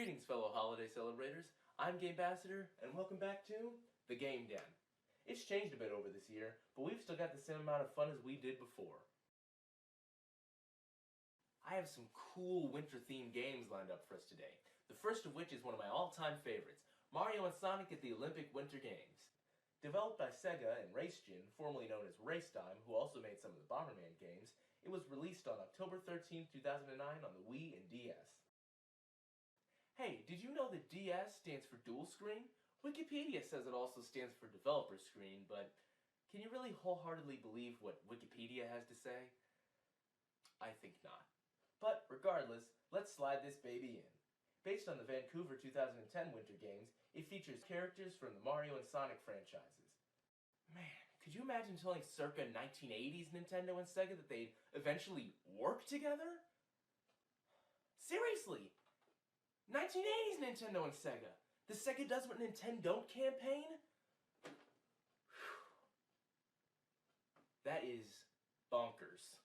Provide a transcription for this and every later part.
Greetings, fellow holiday celebrators. I'm GameBassador, and welcome back to the GameDen. It's changed a bit over this year, but we've still got the same amount of fun as we did before. I have some cool winter-themed games lined up for us today. The first of which is one of my all-time favorites, Mario and Sonic at the Olympic Winter Games. Developed by Sega and RaceGen, formerly known as Racetime, who also made some of the Bomberman games, it was released on October 13, 2009 on the Wii and DS. Hey, did you know that DS stands for dual screen? Wikipedia says it also stands for developer screen, but can you really wholeheartedly believe what Wikipedia has to say? I think not. But regardless, let's slide this baby in. Based on the Vancouver 2010 Winter Games, it features characters from the Mario and Sonic franchises. Man, could you imagine telling circa 1980s Nintendo and Sega that they'd eventually work together? Seriously! 1980s Nintendo and Sega! The Sega Does What Nintendo Don't campaign? That is bonkers.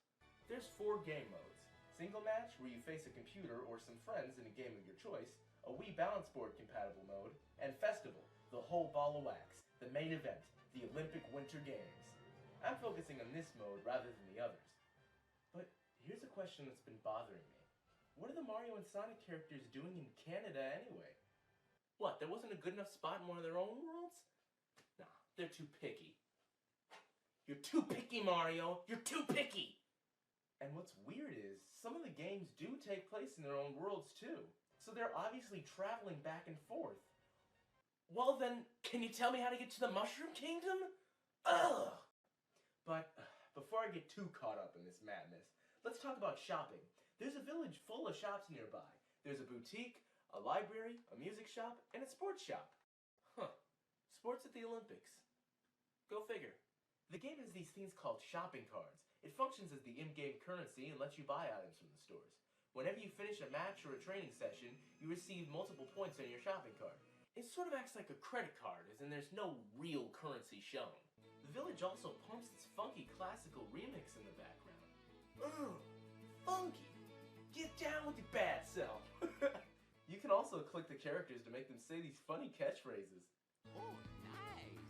There's 4 game modes. Single match, where you face a computer or some friends in a game of your choice, a Wii Balance Board compatible mode, and Festival, the whole ball of wax, the main event, the Olympic Winter Games. I'm focusing on this mode rather than the others. But here's a question that's been bothering me. What are the Mario and Sonic characters doing in Canada anyway? What, there wasn't a good enough spot in one of their own worlds? Nah, they're too picky. You're too picky, Mario! You're too picky! And what's weird is, some of the games do take place in their own worlds too. So they're obviously traveling back and forth. Well then, can you tell me how to get to the Mushroom Kingdom? Ugh! But before I get too caught up in this madness, let's talk about shopping. There's a village full of shops nearby. There's a boutique, a library, a music shop, and a sports shop. Huh. Sports at the Olympics. Go figure. The game has these things called shopping cards. It functions as the in-game currency and lets you buy items from the stores. Whenever you finish a match or a training session, you receive multiple points on your shopping card. It sort of acts like a credit card, as in there's no real currency shown. The village also pumps this funky classical remix in the background. Ugh, funky! Get down with your bad self! You can also click the characters to make them say these funny catchphrases. Oh, nice!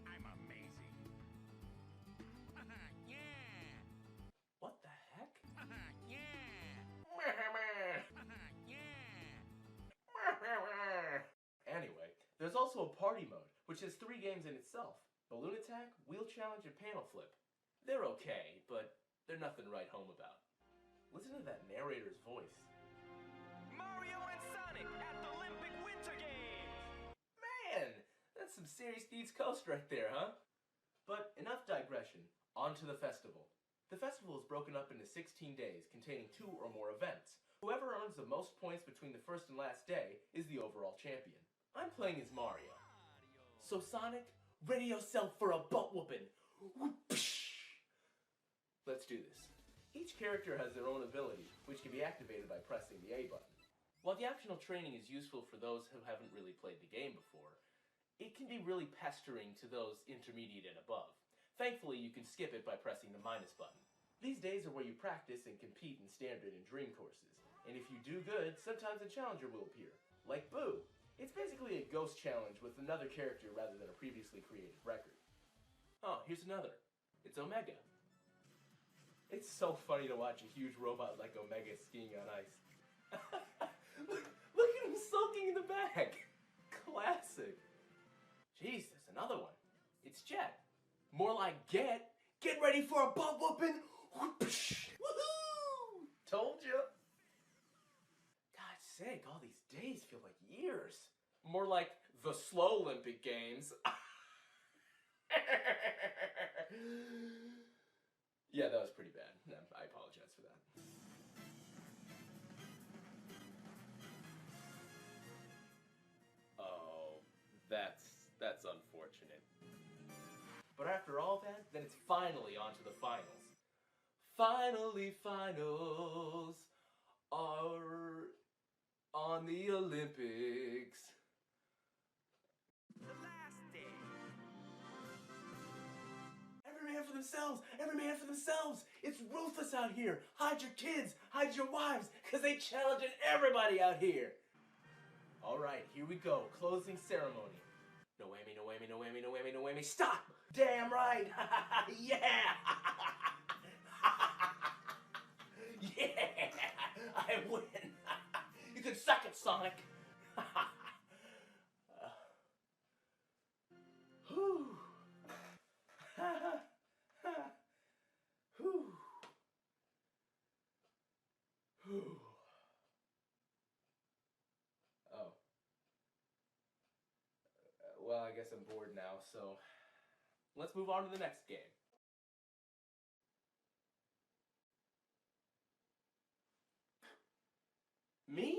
I'm amazing! Yeah! What the heck? Yeah! Yeah! Anyway, there's also a party mode, which has 3 games in itself. Balloon Attack, Wheel Challenge, and Panel Flip. They're okay, but they're nothing to write home about. Listen to that narrator's voice. Mario and Sonic at the Olympic Winter Games! Man, that's some serious East Coast right there, huh? But enough digression, on to the festival. The festival is broken up into 16 days, containing 2 or more events. Whoever earns the most points between the first and last day is the overall champion. I'm playing as Mario. So Sonic, ready yourself for a butt whooping. Let's do this. Each character has their own ability, which can be activated by pressing the A button. While the optional training is useful for those who haven't really played the game before, it can be really pestering to those intermediate and above. Thankfully, you can skip it by pressing the minus button. These days are where you practice and compete in standard and dream courses, and if you do good, sometimes a challenger will appear, like Boo. It's basically a ghost challenge with another character rather than a previously created record. Oh, here's another. It's Omega. It's so funny to watch a huge robot like Omega skiing on ice. Look at him sulking in the back! Classic! Jeez, there's another one. It's Jet. More like Get ready for a butt whooping! Woohoo! Told ya! God's sake, all these days feel like years. More like the slow Olympic Games. Yeah, that was pretty bad. I apologize for that. Oh, that's unfortunate. But after all that, then it's finally on to the finals. Finally, finals are on the Olympics. The last day. Every man for for themselves. Every man for themselves. It's ruthless out here. Hide your kids. Hide your wives. Because they challenging everybody out here. All right, here we go. Closing ceremony. No whammy, no whammy, no whammy, no whammy, no whammy. Stop! Damn right! Yeah! Yeah! I win! You can suck it, Sonic! Whew. Whew. Whew. Oh. Well, I guess I'm bored now, so let's move on to the next game. Me?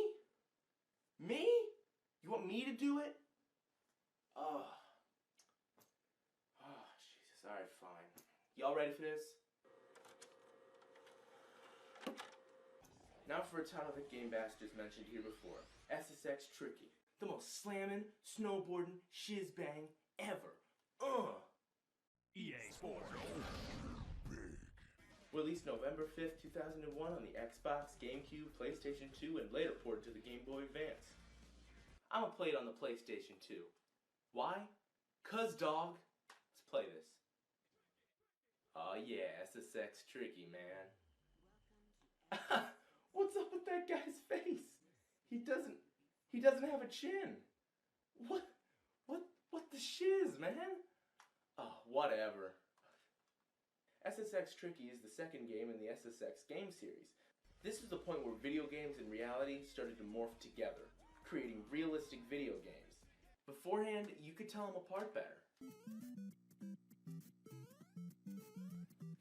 Me? You want me to do it? Oh. Oh, Jesus. Alright, fine. Y'all ready for this? Now for a title that Game Bastards mentioned here before. SSX Tricky. The most slamming, snowboarding, shiz-bang ever. EA Sports. Released November 5th, 2001 on the Xbox, GameCube, PlayStation 2, and later ported to the Game Boy Advance. I'ma play it on the PlayStation 2. Why? 'Cause, dog. Let's play this. Oh yeah, SSX Tricky, man. What's up with that guy's face? He doesn't have a chin. What the shiz, man? Oh, whatever. SSX Tricky is the second game in the SSX game series. This is the point where video games and reality started to morph together, creating realistic video games. Beforehand, you could tell them apart better.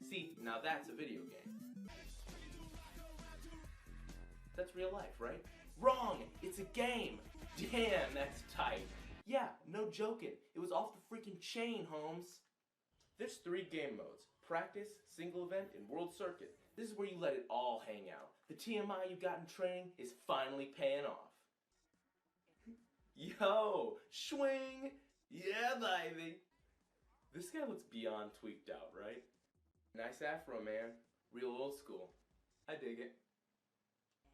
See, now that's a video game. That's real life, right? Wrong! It's a game! Damn, that's tight. Yeah, no joking. It was off the freaking chain, Holmes. There's 3 game modes. Practice, Single Event, and World Circuit. This is where you let it all hang out. The TMI you got in training is finally paying off. Yo! Swing! Yeah, baby! This guy looks beyond tweaked out, right? Nice afro, man. Real old school. I dig it.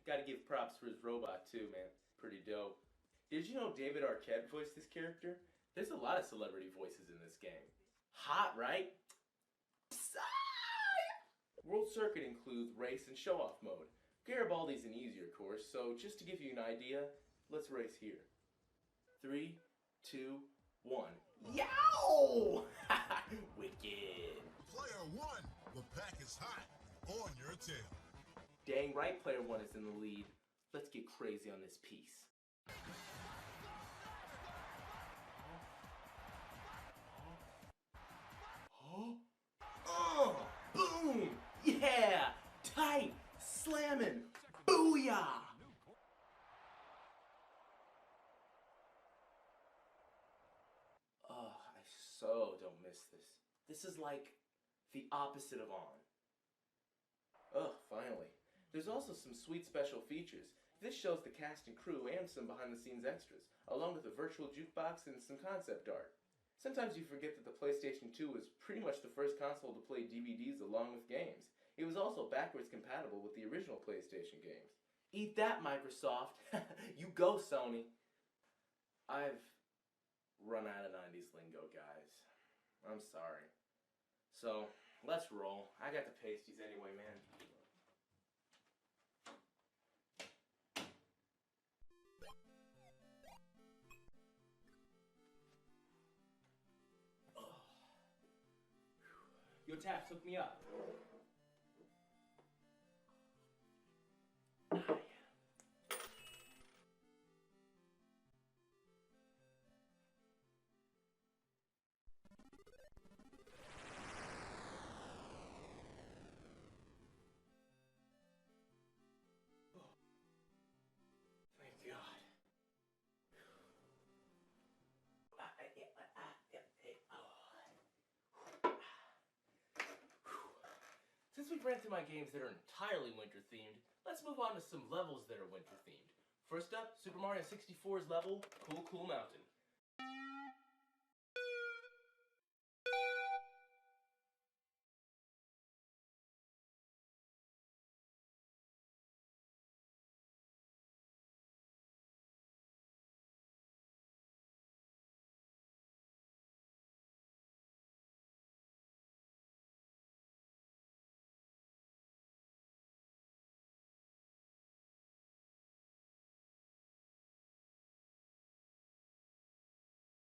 Gotta give props for his robot, too, man. Pretty dope. Did you know David Arquette voiced this character? There's a lot of celebrity voices in this game. Hot, right? World Circuit includes race and show-off mode. Garibaldi's an easier course, so just to give you an idea, let's race here. 3, 2, 1. Yow! Wicked! Player 1, the pack is hot. On your tail. Dang right Player 1 is in the lead. Let's get crazy on this piece. Boom! Yeah! Tight! Slamming! Booyah! Oh, I so don't miss this. This is like the opposite of on. Ugh, finally. There's also some sweet special features. This shows the cast and crew and some behind-the-scenes extras, along with a virtual jukebox and some concept art. Sometimes you forget that the PlayStation 2 was pretty much the first console to play DVDs along with games. It was also backwards compatible with the original PlayStation games. Eat that, Microsoft! You go, Sony! I've run out of 90s lingo, guys. I'm sorry. So, let's roll. I got the pasties anyway, man. Yo, Taps, hook me up. Thank God. Since we've ran through my games that are entirely winter-themed, let's move on to some levels that are winter-themed. First up, Super Mario 64's level, Cool Cool Mountain.